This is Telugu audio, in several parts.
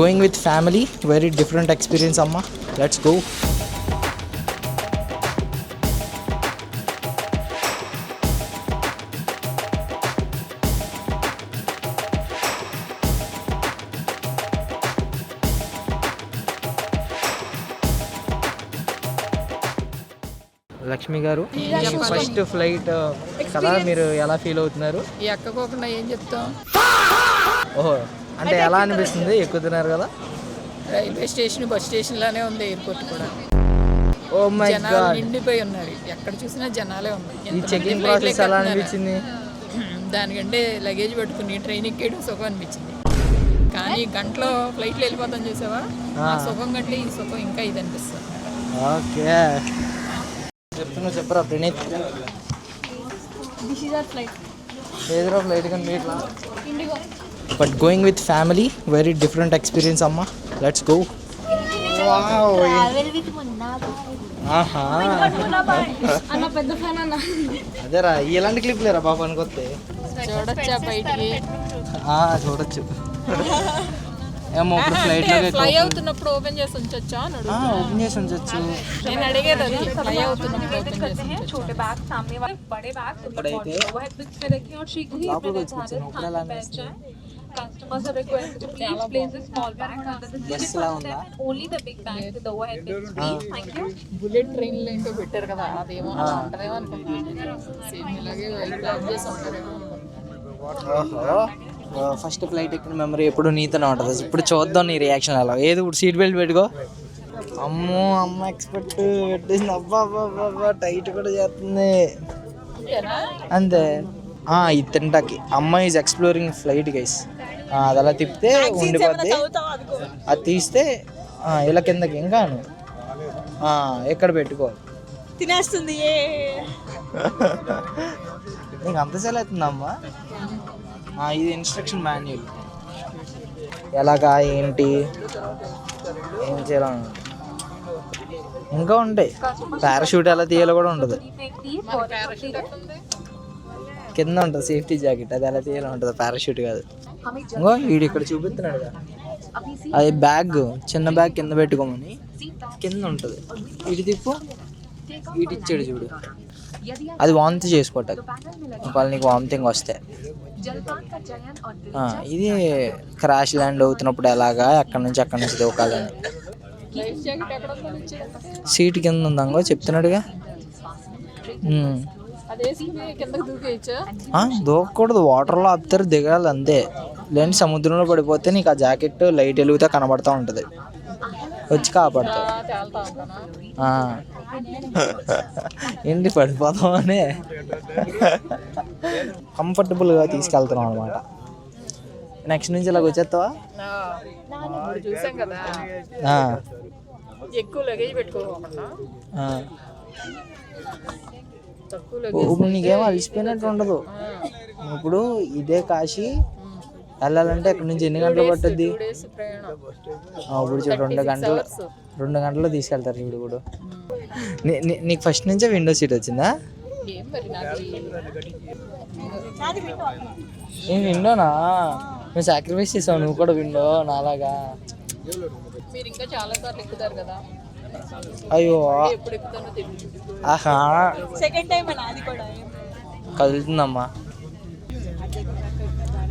Going with family, very different experience, Amma. Let's go. Lakshmi గారు, ఫస్ట్ ఫ్లైట్ కదా, మీరు ఎలా ఫీల్ అవుతున్నారు? ఎక్కకోకుండా ఏం చెప్తాం. ఓహో, అంటే ఎలా అనిపిస్తుంది? ఎక్కుతున్నారు కదా. రైల్వే స్టేషన్ బస్ స్టేషన్ లానే ఉంది, ఎయిర్పోర్ట్ కూడా. ఓ మై గాడ్, నిండిపోయి ఉన్నారు, ఎక్కడ చూసినా జనాలే ఉన్నాయి. ఈ చెకింగ్ ప్రాసెస్ ఎలా అనిపించింది? దానికంటే లగేజ్ పెట్టుకుని ట్రైన్ ఎక్కేయడం సుఖం అనిపించింది. కానీ గంటలో ఫ్లైట్లో వెళ్ళిపోతాం చూసావా, ఆ సుఖం కంటే ఈ సుఖం ఇంకా ఇది అనిపిస్తుంది. ఓకే, చెప్పరా ప్రణీత్. ఏదో ఫ్లైట్ కానీ మీట్లా, but going with family, very different experience అమ్మా. Let's go. అదేరా, ఇలాంటి క్లిప్ లేరా బాబు అనుకొస్తే చూడొచ్చా బయటికి? చూడొచ్చు. ఏమో ఇప్పుడు ఫ్లై అవుతున్నప్పుడు ఓపెన్ చేసి ఉంచొచ్చా? ఓపెన్ చేసి ఉంచొచ్చు. నేను అడిగేది అది, ఫ్లై అవుతున్నప్పుడు ఓపెన్ చేసి ఇప్పుడైతే లోపలికి వచ్చి Customers are requested to please place a small bag under the seat and only the big bag with the overhead bins, please. Thank you. Bullet ట్రైన్లు ఏంటో పెట్టారు కదా, అదేమో అలా ఉంటుందేమో అనుకుంటున్నాను. సేమ్ ఇలాగే ప్లాన్ చేసి ఉంటారేమో అనుకుంటున్నాను. ఫస్ట్ ఫ్లైట్ ఎక్కిన మెమరీ ఎప్పుడు నీతోనే ఉంటుంది. ఇప్పుడు చూద్దాం నీ రియాక్షన్ ఎలా. ఏది ఇప్పుడు సీట్ బెల్ట్ పెట్టుకో. అమ్మో, అమ్మ ఎక్స్పెక్ట్ పెట్టేసింది. అబ్బా అబ్బా అబ్బా, టైట్ కూడా చేస్తుంది అంతే. ఇది తింటాకి అమ్మ ఈజ్ ఎక్స్ప్లోరింగ్ ఫ్లైట్ గైస్. అది అలా తిప్పితే ఉండిపోద్ది, అది తీస్తే ఇలా కిందకి ఇంకా ఎక్కడ పెట్టుకో తినేస్తుంది. నీకు అంత సేల్ అవుతుందమ్మా. ఇది ఇన్స్ట్రక్షన్ మాన్యువల్, ఎలాగా ఏంటి ఏం చేయాలని. ఇంకా ఉంటాయి, పారాషూట్ ఎలా తీయాలో కూడా ఉంటుంది. కింద ఉంటుంది సేఫ్టీ జాకెట్, అది ఎలా తీయాలో ఉంటుంది, పారాషూట్ కాదు. ఇంకో వీడు ఇక్కడ చూపిస్తున్నాడు కదా, అది బ్యాగ్, చిన్న బ్యాగ్ కింద పెట్టుకోమని కింద ఉంటుంది. ఇటు తిప్పు, ఇటు ఇచ్చాడు చూడు, అది వాంతి చేసుకోవటం. ఒకవేళ నీకు వామిటింగ్ వస్తే. ఇది క్రాష్ ల్యాండ్ అవుతున్నప్పుడు ఎలాగా అక్కడి నుంచి దూకాలని. సీట్ కింద ఉందంగో చెప్తున్నాడుగా. దూకకూడదు, వాటర్లో ఆపుతారు, దిగాలి అంతే. లేని సముద్రంలో పడిపోతే నీకు ఆ జాకెట్ లైట్ వెలుగుతా కనబడతా ఉంటుంది, వచ్చి కాపాడుతుంది. ఏంటి పడిపోతామని కంఫర్టబుల్గా తీసుకెళ్తున్నాం అనమాట. నెక్స్ట్ నుంచి ఇలాగ వచ్చేస్తావా? ఎక్కువ లగేజ్ పెట్టుకోకుండా ఇప్పుడు నీకేమో అలసిపోయినట్టు ఉండదు. ఇప్పుడు ఇదే కాశీ వెళ్ళాలంటే ఇక్కడ నుంచి ఎన్ని గంటలు పట్టుద్ది? ఇప్పుడు చూడు 2 గంటల్లో తీసుకెళ్తారు చూడు. ఇప్పుడు నీకు ఫస్ట్ నుంచే విండో సీట్ వచ్చిందా? నేను విండోనా? నువ్వు సాక్రిఫైస్ చేసావు, నువ్వు కూడా విండో నాలాగా. అయ్యో, ఆహా, సెకండ్ టైం నాది కూడా కదులుతుందమ్మా.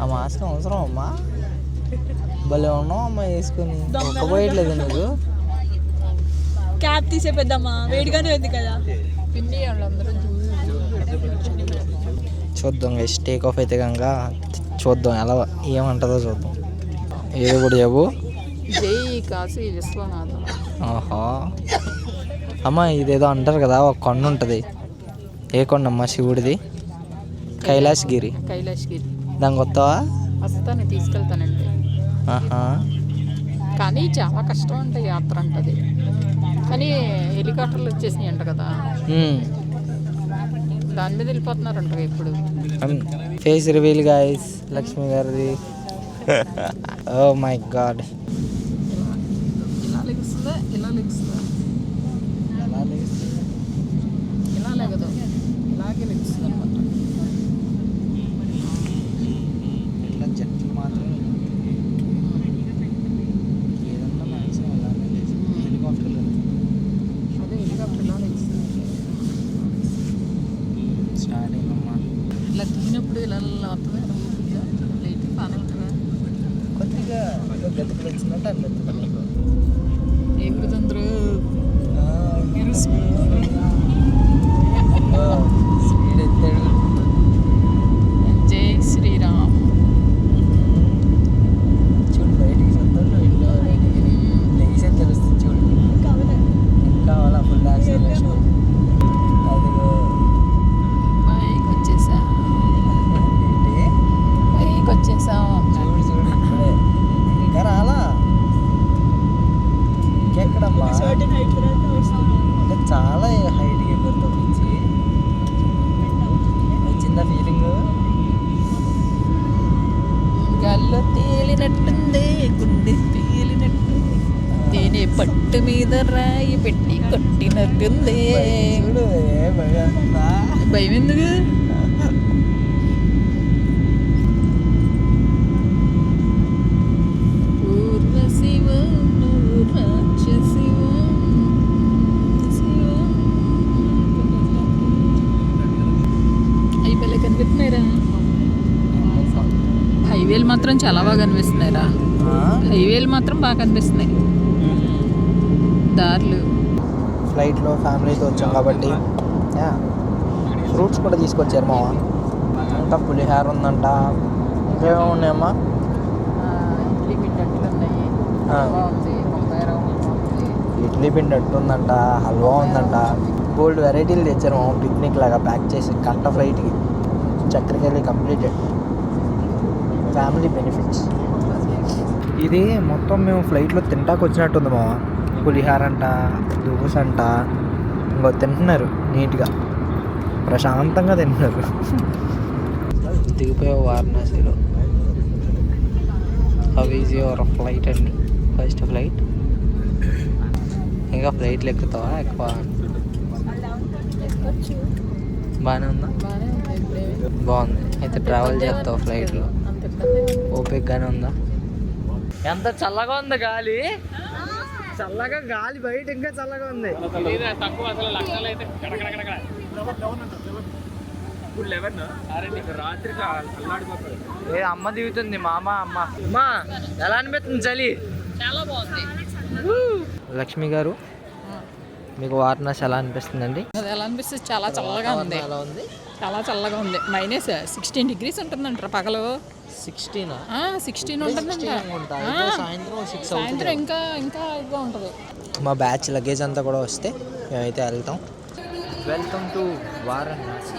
ఆ మాస్క్ అవసరం అమ్మా, భలే ఉన్నావు అమ్మా వేసుకుని. ఒక్కపోయట్లేదు నువ్వు. క్యాప్ తీసే పెద్దమ్మా, వేడిగానే ఉంది కదా. చూద్దాం గైస్, టేక్ ఆఫ్ అయితే కనుక చూద్దాం ఎలా ఏమంటుందో చూద్దాం. ఏదో కూడా చెప్పు. ఆహా అమ్మ, ఇదేదో అంటారు కదా, ఒక కొండ ఉంటుంది. ఏ కొండ అమ్మా? శివుడిది, కైలాసగిరి. దానికి వస్తావా? వస్తాను, తీసుకెళ్తానండి. కానీ చాలా కష్టం అంట యాత్ర అంటది. కానీ హెలికాప్టర్లు వచ్చేసినాయి అంట కదా, దాని మీద వెళ్ళిపోతున్నారంట ఇప్పుడు. ఫేస్ రివీల్ గైస్, లక్ష్మి గారిది. ఓ మై గాడ్, ఇలా లెగుస్తుందా? ఇలా లెగదు, ఇలాగే లెగుస్తుంది అనమాట. ఇట్లా జట్లు మాత్రం గతికిలించినట్టు అనిపిస్తుంది నీకు. ఎగురుతుందరు స్పీడ్ ఎత్తాడు. జై శ్రీరామ్. చూడు బయటికి చూద్దాం, ఇంట్లో బయటికి లెగిసే తెలుస్తుంది. చూడు ఇంకా అలా ఫుల్ యాక్సిలేషన్. అదిగో పైకి వచ్చేసా, ఏంటి పైకి వచ్చేసాం. చూడు చూడు ఇప్పుడే ఇంకా రాలా. ఇంకెక్కడమ్మా సర్టెన్ హైట్ తర్వాత వస్తుంది. అంటే చాలా హైట్కి ఎగురుతో పిచ్చి వచ్చిందా ఫీలింగ్? గాల్లో తేలినట్టుంది, గుండె తేలినట్టుంది, తేనె పట్టు మీద రాయి పెట్టి కొట్టినట్టుంది. చూడు ఏ భయం ఉందా? భయం ఎందుకు? కనిపిస్తున్నాయిరా హైవేలు మాత్రం చాలా బాగా కనిపిస్తున్నాయిరా. హైవేలు మాత్రం బాగా కనిపిస్తున్నాయి, దారులు. ఫ్లైట్లో ఫ్యామిలీతో వచ్చాం కాబట్టి ఫ్రూట్స్ కూడా తీసుకొచ్చారు మామ. ఇంకా పులిహార ఉందంట, ఇంకేమో ఉన్నాయమ్మా. ఇడ్లీ పిండి అట్లు ఉన్నాయి, బాగుంది. బొంబాయి రవ్వ బాగుంది, ఇడ్లీ పిండి అట్టు ఉందంట, హల్వా ఉందంట. గోల్డ్ వెరైటీలు తెచ్చారు మామ, పిక్నిక్ లాగా ప్యాక్ చేసి కట్ట ఫ్లైట్కి. చక్కెరకెళ్ళి కంప్లీటెడ్ ఫ్యామిలీ బెనిఫిట్స్. ఇది మొత్తం మేము ఫ్లైట్లో తింటాకు వచ్చినట్టుంది మామ. పులిహార అంట, దూస్ అంట, ఇంకో తింటున్నారు నీట్గా ప్రశాంతంగా తింటున్నారు. దిగిపోయావు వారణాసిలో. హౌ ఈజ్ యువర్ ఫ్లైట్ అండి? First flight. ఇంకా ఫ్లైట్లు ఎక్కుతావా? ఎక్కువ బాగానే ఉందా? బాగుంది. అయితే ట్రావెల్ చేస్తావు ఫ్లైట్లో? ఓపికగానే ఉందా? ఎంత చల్లగా ఉంది గాలి, చల్లగా గాలి బయట ఇంకా చల్లగా ఉంది. ఏ అమ్మ దిగుతుంది మామ. అమ్మ ఎలా అనిపిస్తుంది చలి? చాలా బాగుంది. లక్ష్మి గారు, మీకు వారణాసి ఎలా అనిపిస్తుందండి? అది ఎలా అనిపిస్తుంది? చాలా చల్లగా ఉంది. ఎలా ఉంది? చాలా చల్లగా ఉంది. -16 degrees ఉంటుందంట పగలు. 16 16 ఉంటుందంట. సాయంత్రం ఇంకా ఇంకా ఇదిగా ఉంటుంది. మా బ్యాచ్ లగేజ్ అంతా కూడా వస్తే మేమైతే వెళ్తాం. Welcome to Varanasi.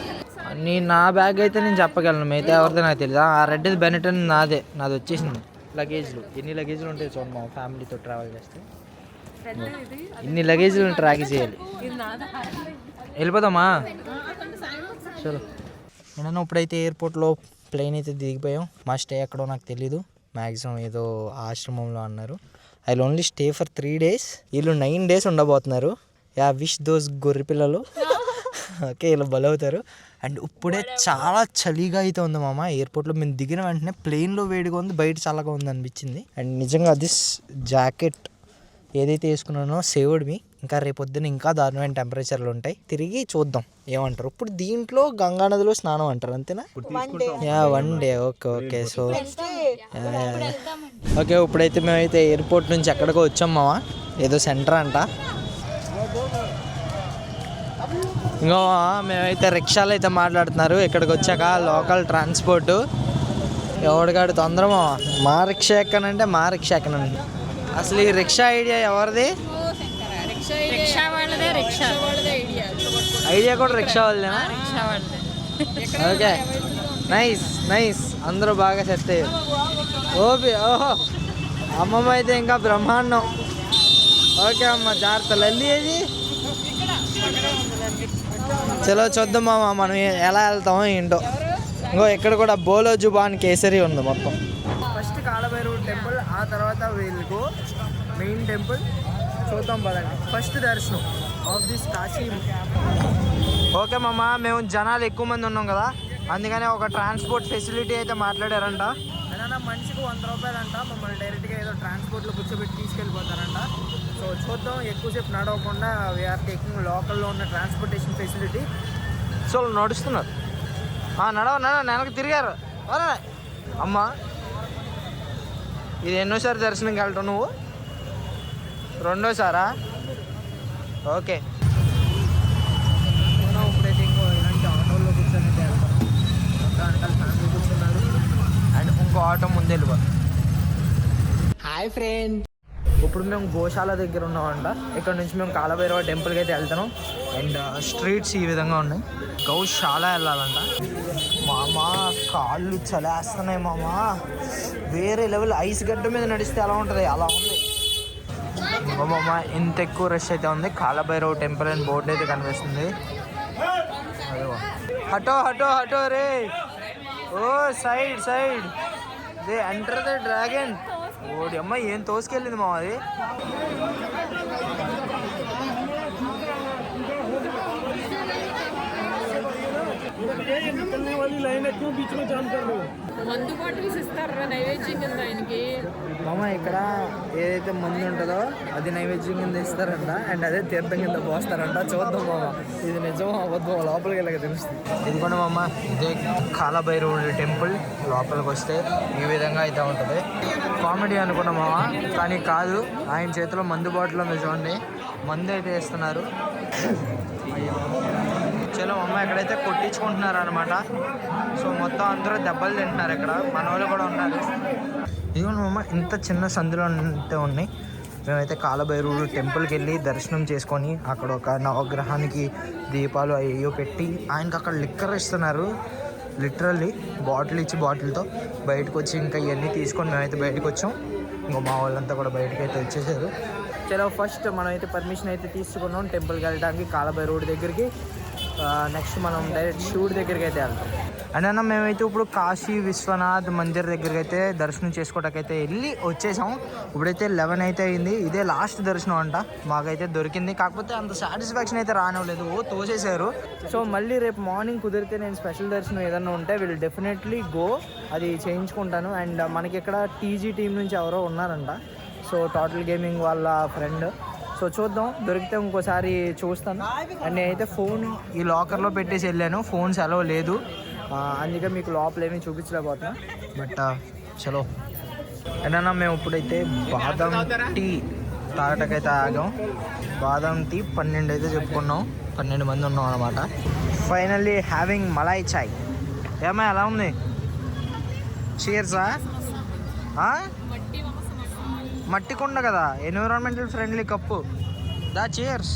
నా బ్యాగ్ అయితే నేను చెప్పగలను, మిగతా ఎవరిదో నాకు తెలియదు. ఆ రెడ్ది బెనెటన్ నాది వచ్చేసింది. లగేజ్లు ఎన్ని లగేజ్లు ఉంటాయి చూడండి మా ఫ్యామిలీతో ట్రావెల్ చేస్తే. ఇన్ని లగేజ్లు ట్రాక్ చేయాలి. వెళ్ళిపోదామా? చలో. నేను ఇప్పుడైతే ఎయిర్పోర్ట్లో ప్లేన్ అయితే దిగిపోయాం. మా స్టే ఎక్కడో నాకు తెలీదు, మ్యాక్సిమం ఏదో ఆశ్రమంలో అన్నారు. I will only stay for 3 days. వీళ్ళు 9 days ఉండబోతున్నారు. విష్ దోస్ గొర్రె పిల్లలు. ఓకే, ఇలా బలవుతారు. అండ్ ఇప్పుడే చాలా చలిగా అయితే ఉంది మామ. ఎయిర్పోర్ట్లో మేము దిగిన వెంటనే ప్లేన్లో వేడిగా ఉంది, బయట చల్లగా ఉంది అనిపించింది. అండ్ నిజంగా దిస్ జాకెట్ ఏదైతే వేసుకున్నానో సేవ్డ్ మీ. ఇంకా రేపొద్దున ఇంకా దారుణమైన టెంపరేచర్లు ఉంటాయి. తిరిగి చూద్దాం ఏమంటారు. ఇప్పుడు దీంట్లో గంగా నదిలో స్నానం అంటారు అంతేనా? 1 day. ఓకే. సో ఓకే, ఇప్పుడైతే మేమైతే ఎయిర్పోర్ట్ నుంచి ఎక్కడికో వచ్చాం మామ. ఏదో సెంటర్ అంట. ఇంకో మేమైతే రిక్షాలు అయితే మాట్లాడుతున్నారు ఇక్కడికి వచ్చాక. లోకల్ ట్రాన్స్పోర్టు ఎవడికాడు తొందర మా రిక్షా ఎక్కనంటే మా రిక్షా ఎక్కనండి. అసలు ఈ రిక్షా ఐడియా ఎవరిది? ఐడియా కూడా రిక్షా వాళ్ళదేనా? Okay, nice. అందరూ బాగా సెట్ అయ్యారు. ఓహో, అమ్మమ్మ అయితే ఇంకా బ్రహ్మాండం. ఓకే అమ్మ, జాగ్రత్త. లల్లి ఏది? చలో చూద్దాం మామ మనం ఎలా వెళ్తామో ఏంటో. ఇంకో ఇక్కడ కూడా బోలో జుబాన్ కేసరి ఉంది మొత్తం. ఫస్ట్ కాలభైరవ టెంపుల్, ఆ తర్వాత వీళ్ళకు మెయిన్ టెంపుల్ చూద్దాం పదండి. ఫస్ట్ దర్శనం ఆఫ్ దిస్ కాశీ. ఓకే మామ, మేము జనాలు ఎక్కువ మంది ఉన్నాం కదా, అందుకని ఒక ట్రాన్స్పోర్ట్ ఫెసిలిటీ అయితే మాట్లాడారంట. ఏదైనా మనిషికి 100 రూపాయలు అంట. మమ్మల్ని డైరెక్ట్గా ఏదో ట్రాన్స్పోర్ట్లో కూర్చోబెట్టి తీసుకెళ్ళిపోతారంట. సో చూద్దాం, ఎక్కువసేపు నడవకుండా వీఆర్ టేకింగ్ లోకల్లో ఉన్న ట్రాన్స్పోర్టేషన్ ఫెసిలిటీ. సో నడుస్తున్నారు. వెనక్కి తిరిగారు. అమ్మ ఇది ఎన్నోసారి దర్శనంకి వెళ్తావు నువ్వు? రెండోసారా? ఓకే. ఇప్పుడైతే ఇంకో ఇలాంటి ఆటోలో కూర్చొని వెళ్తాం. ఒక అంకల్ ఫ్యామిలీ కూర్చున్నారు అండ్ ఇంకో ఆటో ముందు వెళ్ళిపోతాం. హాయ్ ఫ్రెండ్, ఇప్పుడు మేము గోశాల దగ్గర ఉన్నామంట. ఇక్కడ నుంచి మేము కాలభైరవ టెంపుల్కి అయితే వెళ్తాం. అండ్ స్ట్రీట్స్ ఈ విధంగా ఉన్నాయి. గౌశాల వెళ్ళాలంట. మామా కాళ్ళు చలేస్తున్నాయి మామా. వేరే లెవెల్. ఐస్ గడ్డ మీద నడిస్తే ఎలా ఉంటుంది అలా ఉంది మామా. ఇంత ఎక్కువ రష్ అయితే ఉంది. కాలభైరవ టెంపుల్ అని బోర్డు అయితే కనిపిస్తుంది. హటో హటో హటో రే. ఓ సైడ్ సైడ్ దే ఎంటర్ ద డ్రాగన్. ఓడి అమ్మ ఏం తోసుకెళ్ళింది మా అది. మందు బాటిల్స్ ఇస్తారా నైవేద్యం కింద ఆయనకి? మామ ఇక్కడ ఏదైతే మందు ఉంటుందో అది నైవేద్యం కింద ఇస్తారంట. అండ్ అదే తీర్థం కింద పోస్తారంట. చూద్దాం మామ ఇది నిజమో అబద్ధం లోపలికి వెళ్ళక తెలుస్తుంది. ఇది కూడా మామ ఇదే కాలభైరవుడి టెంపుల్. లోపలికి వస్తే ఈ విధంగా అయితే ఉంటుంది. కామెడీ అనుకున్నాం మామ, కానీ కాదు. ఆయన చేతిలో మందు బాటిల్ ఉంది చూడండి. మందు అయితే ఇస్తున్నారు. చలో అమ్మ ఎక్కడైతే కొట్టించుకుంటున్నారు అనమాట. సో మొత్తం అందరూ దెబ్బలు తింటున్నారు. ఇక్కడ మన వాళ్ళు కూడా ఉన్నారు. ఇదిగోండి అమ్మ ఇంత చిన్న సందులో అయితే ఉన్నాయి. మేమైతే కాలభైరవుడు టెంపుల్కి వెళ్ళి దర్శనం చేసుకొని అక్కడ ఒక నవగ్రహానికి దీపాలు అయ్యో పెట్టి ఆయనకి అక్కడ లిక్కర్ ఇస్తున్నారు. లిటరల్లీ బాటిల్ ఇచ్చి బాటిల్తో బయటకు వచ్చి ఇంకా ఇవన్నీ తీసుకొని మేమైతే బయటకు వచ్చాం. ఇంకో మా వాళ్ళంతా కూడా బయటకు అయితే వచ్చేసారు. చలో ఫస్ట్ మనం అయితే పర్మిషన్ అయితే తీసుకున్నాం టెంపుల్కి వెళ్ళడానికి కాలభైరవుడి దగ్గరికి. నెక్స్ట్ మనం డైరెక్ట్ శివుడి దగ్గరికి అయితే వెళ్తాం. అండ్ అన్న మేమైతే ఇప్పుడు కాశీ విశ్వనాథ్ మందిర్ దగ్గరికి అయితే దర్శనం చేసుకోవడానికైతే వెళ్ళి వచ్చేసాం. ఇప్పుడైతే 11 అయితే అయింది. ఇదే లాస్ట్ దర్శనం అంట. మాకైతే దొరికింది. కాకపోతే అంత సాటిస్ఫాక్షన్ అయితే రానివ్వలేదు. తోసేశారు. సో మళ్ళీ రేపు మార్నింగ్ కుదిరితే నేను స్పెషల్ దర్శనం ఏదన్నా ఉంటే వీళ్ళు డెఫినెట్లీ గో అది చేయించుకుంటాను. అండ్ మనకి ఇక్కడ టీజీ టీం నుంచి ఎవరో ఉన్నారంట. సో టోటల్ గేమింగ్ వాళ్ళ ఫ్రెండ్. సో చూద్దాం, దొరికితే ఇంకోసారి చూస్తాను. అండ్ నేనైతే ఫోన్ ఈ లాకర్లో పెట్టేసి వెళ్ళాను. ఫోన్ సెలవు లేదు, అందుకే మీకు లోపల ఏమీ చూపించలేకపోతున్నా. బట్ చలో. అండ్ మేము ఇప్పుడైతే బాదం టీ తాగటకైతే ఆగాం. బాదం టీ 12 అయితే చెప్పుకున్నాం. 12 మంది ఉన్నాం అనమాట. ఫైనల్లీ హ్యావింగ్ మలాయ్ చాయ్. ఏమా ఎలా ఉంది? చీర్సా? మట్టి కుండ కదా, ఎన్విరాన్మెంటల్ ఫ్రెండ్లీ కప్పు. దా చీర్స్.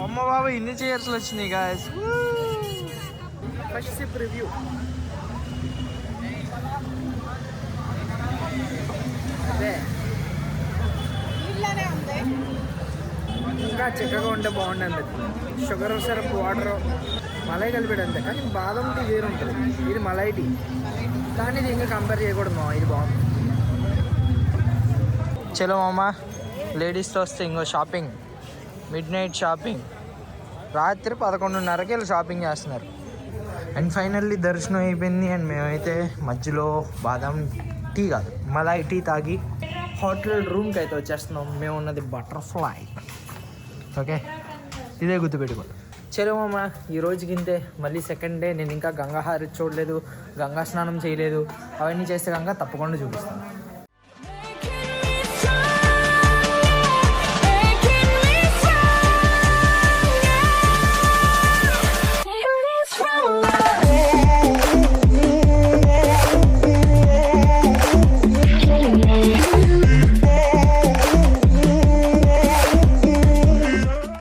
అమ్మ బాబా ఇన్ని చీర్స్లు వచ్చినాయి గాయస్. First SIP review. అదే ఇంకా చిక్కగా ఉంటే బాగుంటుంది. షుగర్ సిరప్ వాటర్ మలై కలిపాడు అంతే. కానీ బాదం టీ వేరు ఉంటుంది. ఇది మలై టీ, కానీ ఇది ఇంకా కంపేర్ చేయకూడదు మా. ఇది బాగుంది. చలో మామ, లేడీస్తో వస్తే ఇంకో షాపింగ్. Mid night shopping. రాత్రి 11:30కి వెళ్ళి షాపింగ్ చేస్తున్నారు. అండ్ ఫైనల్లీ దర్శనం అయిపోయింది. అండ్ మేమైతే మధ్యలో బాదం టీ కాదు మలాయ్ టీ తాగి హోటల్ రూమ్కి అయితే వచ్చేస్తున్నాం. మేము ఉన్నది బటర్ఫ్లై. ఓకే, ఇదే గుర్తుపెట్టుకోండి. చలో మామ, ఈ రోజుకి ఇంతే. మళ్ళీ సెకండ్ డే. నేను ఇంకా గంగా హారతి చూడలేదు, గంగా స్నానం చేయలేదు. అవన్నీ చేస్తే కనుక తప్పకుండా చూపిస్తాను.